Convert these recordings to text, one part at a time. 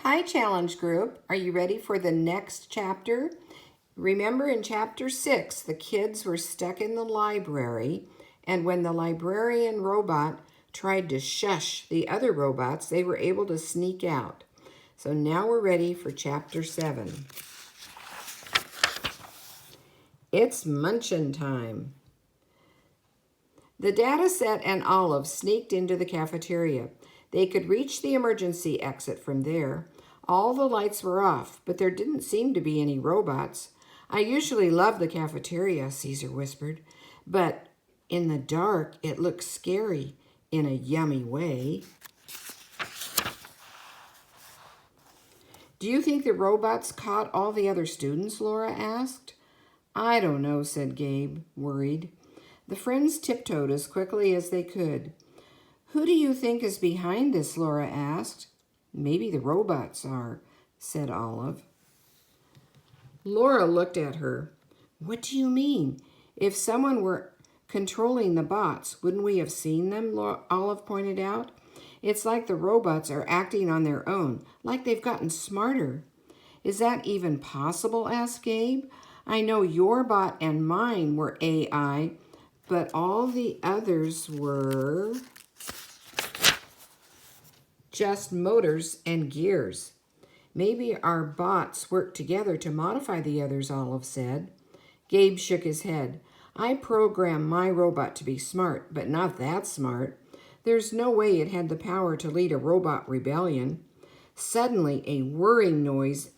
Hi, Challenge Group. Are you ready for the next chapter? Remember in chapter 6, the kids were stuck in the library, and when the librarian robot tried to shush the other robots, they were able to sneak out. So now we're ready for chapter 7. It's munchin' time. The data set and Olive sneaked into the cafeteria. They could reach the emergency exit from there. All the lights were off, but there didn't seem to be any robots. I usually love the cafeteria, Caesar whispered, but in the dark it looks scary in a yummy way. Do you think the robots caught all the other students? Laura asked. I don't know, said Gabe, worried. The friends tiptoed as quickly as they could. Who do you think is behind this? Laura asked. Maybe the robots are, said Olive. Laura looked at her. What do you mean? If someone were controlling the bots, wouldn't we have seen them? Olive pointed out. It's like the robots are acting on their own, like they've gotten smarter. Is that even possible? Asked Gabe. I know your bot and mine were AI, but all the others were just motors and gears. Maybe our bots work together to modify the others, Olive said. Gabe shook his head. I programmed my robot to be smart, but not that smart. There's no way it had the power to lead a robot rebellion. Suddenly, a whirring noise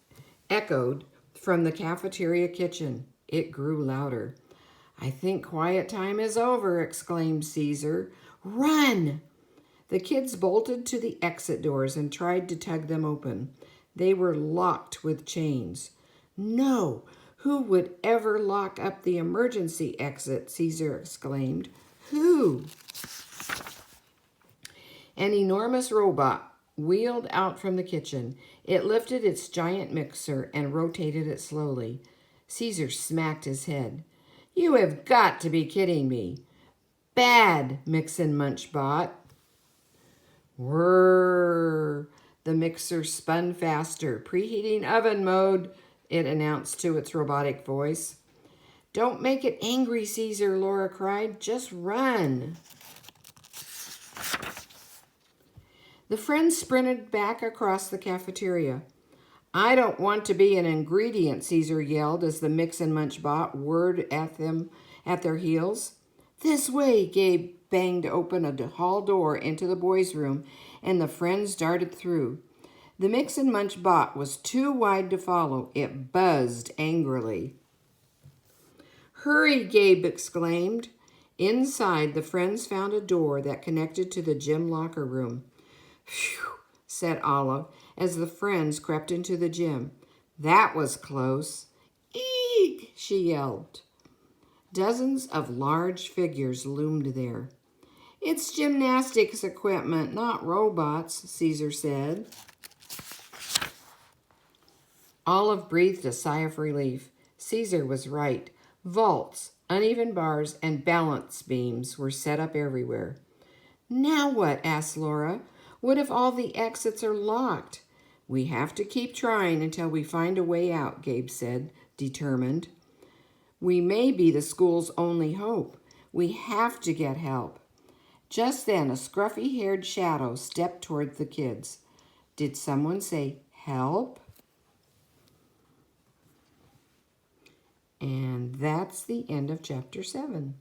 echoed from the cafeteria kitchen. It grew louder. I think quiet time is over, exclaimed Caesar. Run! The kids bolted to the exit doors and tried to tug them open. They were locked with chains. No! Who would ever lock up the emergency exit? Caesar exclaimed. Who? An enormous robot wheeled out from the kitchen. It lifted its giant mixer and rotated it slowly. Caesar smacked his head. You have got to be kidding me. Bad, Mix and Munch bot. Whirr! The mixer spun faster. Preheating oven mode, it announced to its robotic voice. Don't make it angry, Caesar, Laura cried. Just run. The friends sprinted back across the cafeteria. I don't want to be an ingredient, Caesar yelled as the Mix and Munch bot whirred at them at their heels. This way, Gabe banged open a hall door into the boys' room, and the friends darted through. The Mix and Munch bot was too wide to follow. It buzzed angrily. Hurry, Gabe exclaimed. Inside, the friends found a door that connected to the gym locker room. Phew, said Olive as the friends crept into the gym. That was close. Eek, she yelled. Dozens of large figures loomed there. It's gymnastics equipment, not robots, Caesar said. Olive breathed a sigh of relief. Caesar was right. Vaults, uneven bars, and balance beams were set up everywhere. Now what? Asked Laura. What if all the exits are locked? We have to keep trying until we find a way out, Gabe said, determined. We may be the school's only hope. We have to get help. Just then, a scruffy-haired shadow stepped toward the kids. Did someone say, help? And that's the end of chapter 7.